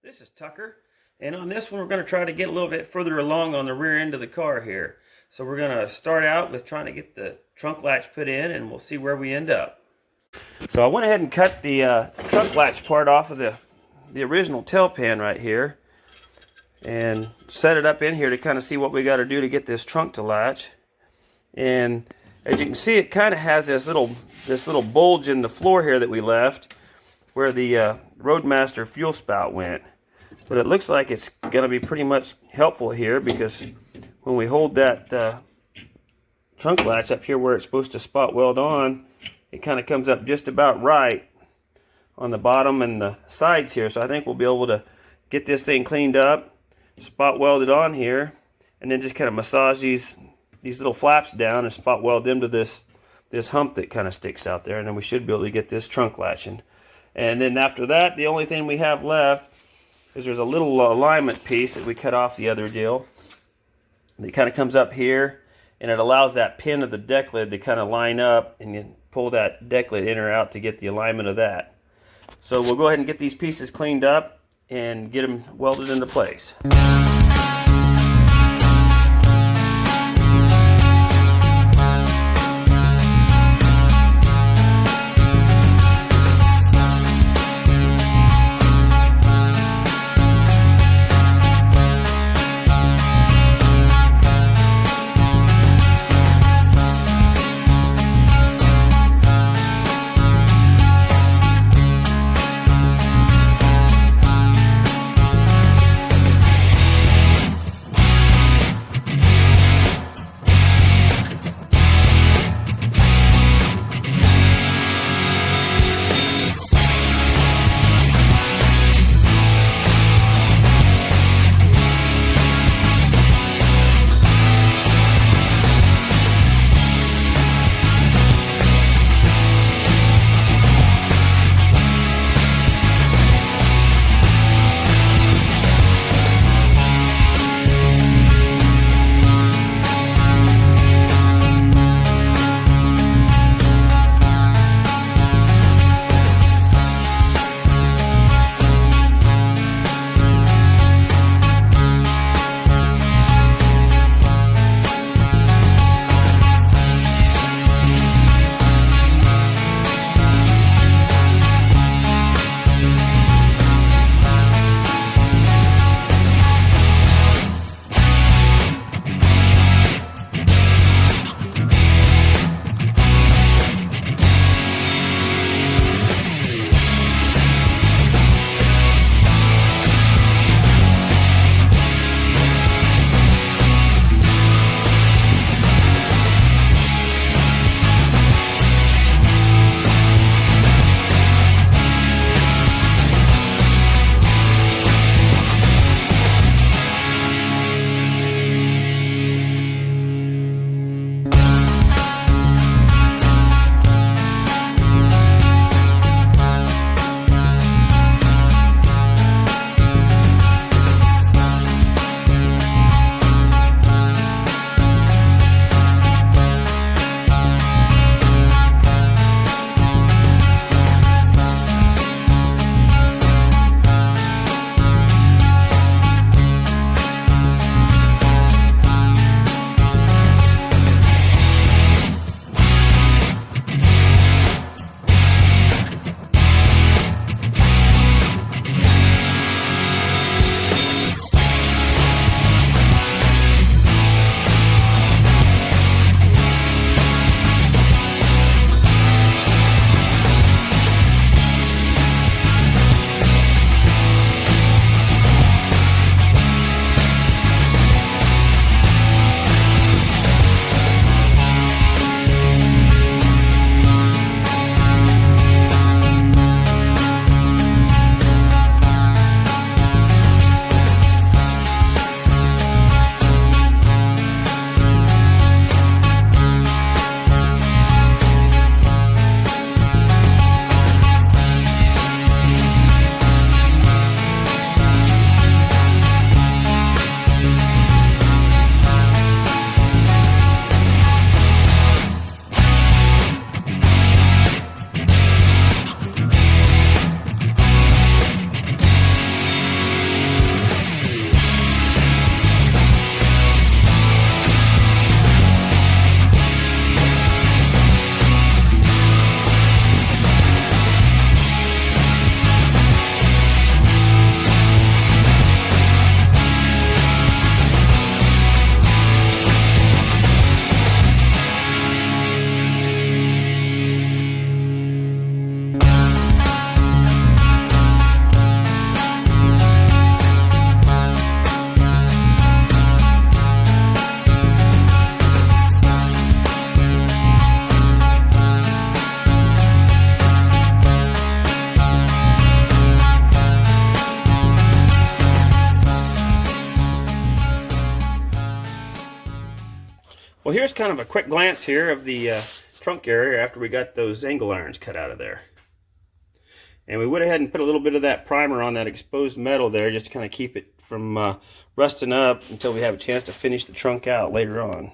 This is Tucker, and on this one we're going to try to get a little bit further along on the rear end of the car here. So we're going to start out with trying to get the trunk latch put in, and we'll see where we end up. So I went ahead and cut the trunk latch part off of the original tail pan right here and set it up in here to kind of see what we got to do to get this trunk to latch. And as you can see, it kind of has this little bulge in the floor here that we left where the Roadmaster fuel spout went. But it looks like it's going to be pretty much helpful here, because when we hold that trunk latch up here where it's supposed to spot weld on, it kind of comes up just about right on the bottom and the sides here. So I think we'll be able to get this thing cleaned up, spot welded on here, and then just kind of massage these little flaps down and spot weld them to this hump that kind of sticks out there, and then we should be able to get this trunk latching. And then after that, the only thing we have left is there's a little alignment piece that we cut off the other deal. It kind of comes up here, and it allows that pin of the deck lid to kind of line up, and you pull that deck lid in or out to get the alignment of that. So we'll go ahead and get these pieces cleaned up and get them welded into place. Well, here's kind of a quick glance here of the trunk area after we got those angle irons cut out of there. And we went ahead and put a little bit of that primer on that exposed metal there just to kind of keep it from rusting up until we have a chance to finish the trunk out later on.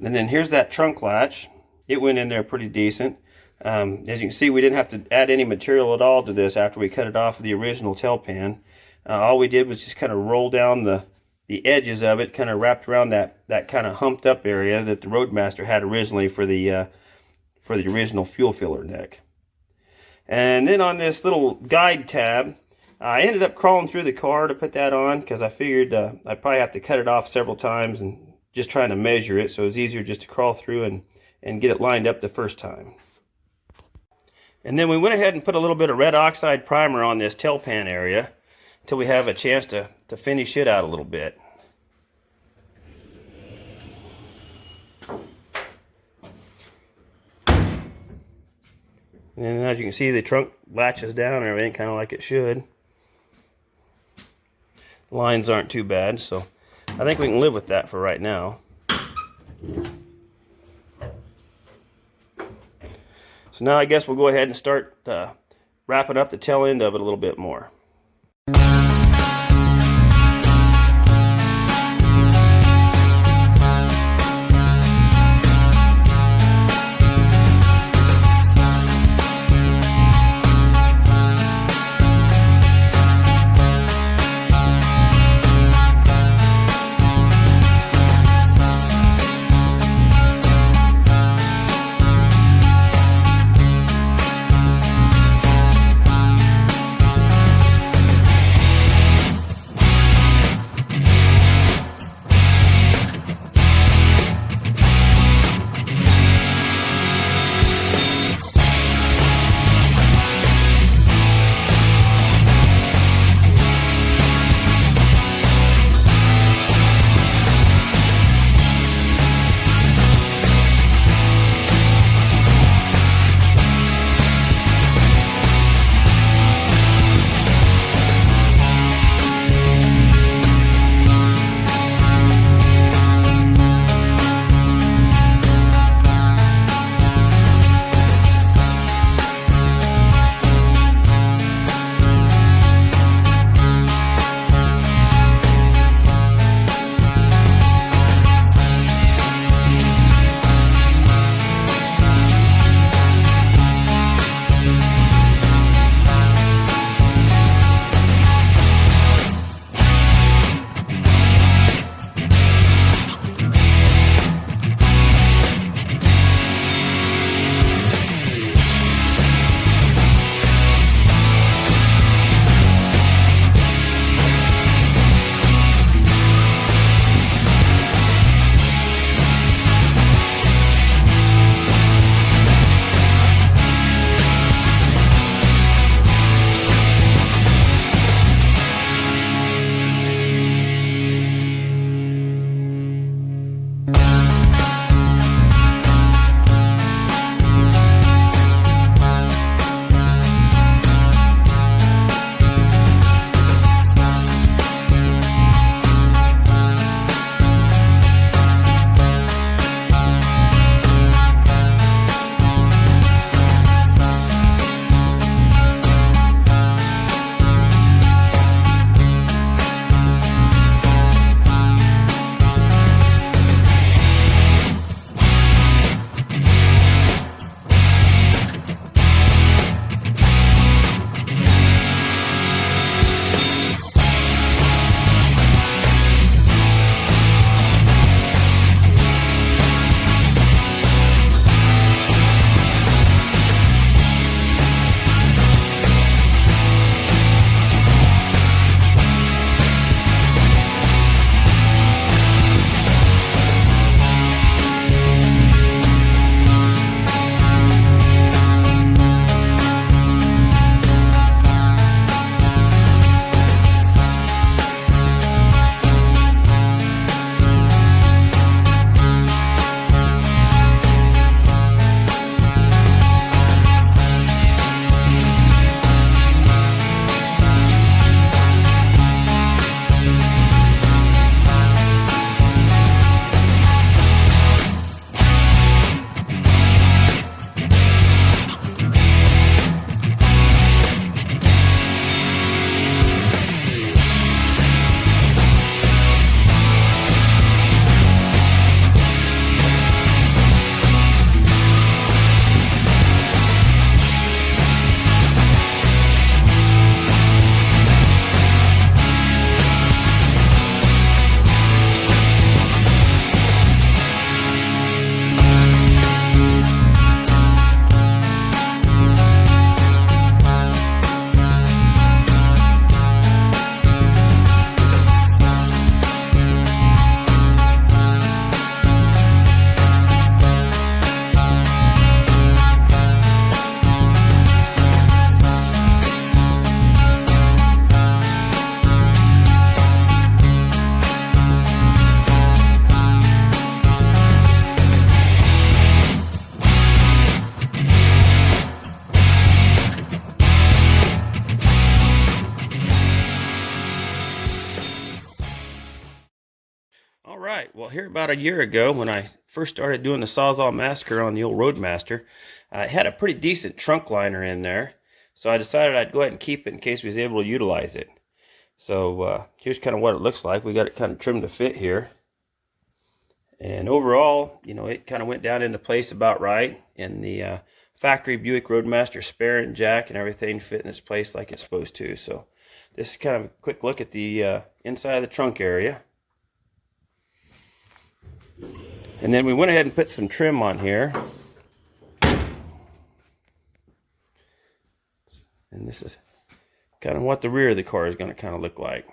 And then here's that trunk latch. It went in there pretty decent. As you can see, we didn't have to add any material at all to this after we cut it off of the original tail pan. All we did was just kind of roll down the edges of it, kind of wrapped around that kind of humped up area that the Roadmaster had originally for the original fuel filler neck. And then on this little guide tab, I ended up crawling through the car to put that on because I figured I'd probably have to cut it off several times and just trying to measure it, so it was easier just to crawl through and get it lined up the first time. And then we went ahead and put a little bit of red oxide primer on this tail pan area until we have a chance to finish it out a little bit. And then as you can see, the trunk latches down and everything kind of like it should. The lines aren't too bad, so I think we can live with that for right now. So now I guess we'll go ahead and start wrapping up the tail end of it a little bit more. right, well, here about a year ago when I first started doing the Sawzall Massacre on the old Roadmaster, I had a pretty decent trunk liner in there, so I decided I'd go ahead and keep it in case we was able to utilize it. So here's kind of what it looks like. We got it kind of trimmed to fit here. And overall, you know, it kind of went down into place about right, and the factory Buick Roadmaster spare and jack and everything fit in its place like it's supposed to. So this is kind of a quick look at the inside of the trunk area. And then we went ahead and put some trim on here. And this is kind of what the rear of the car is going to kind of look like.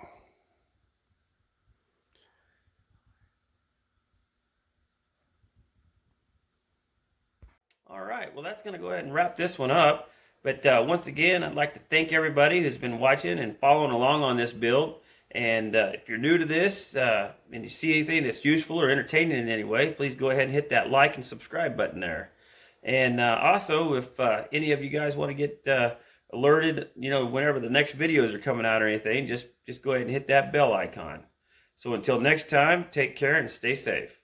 All right, well, that's going to go ahead and wrap this one up. But once again, I'd like to thank everybody who's been watching and following along on this build. And if you're new to this and you see anything that's useful or entertaining in any way, please go ahead and hit that like and subscribe button there. And also, if any of you guys want to get alerted, you know, whenever the next videos are coming out or anything, just go ahead and hit that bell icon. So until next time, take care and stay safe.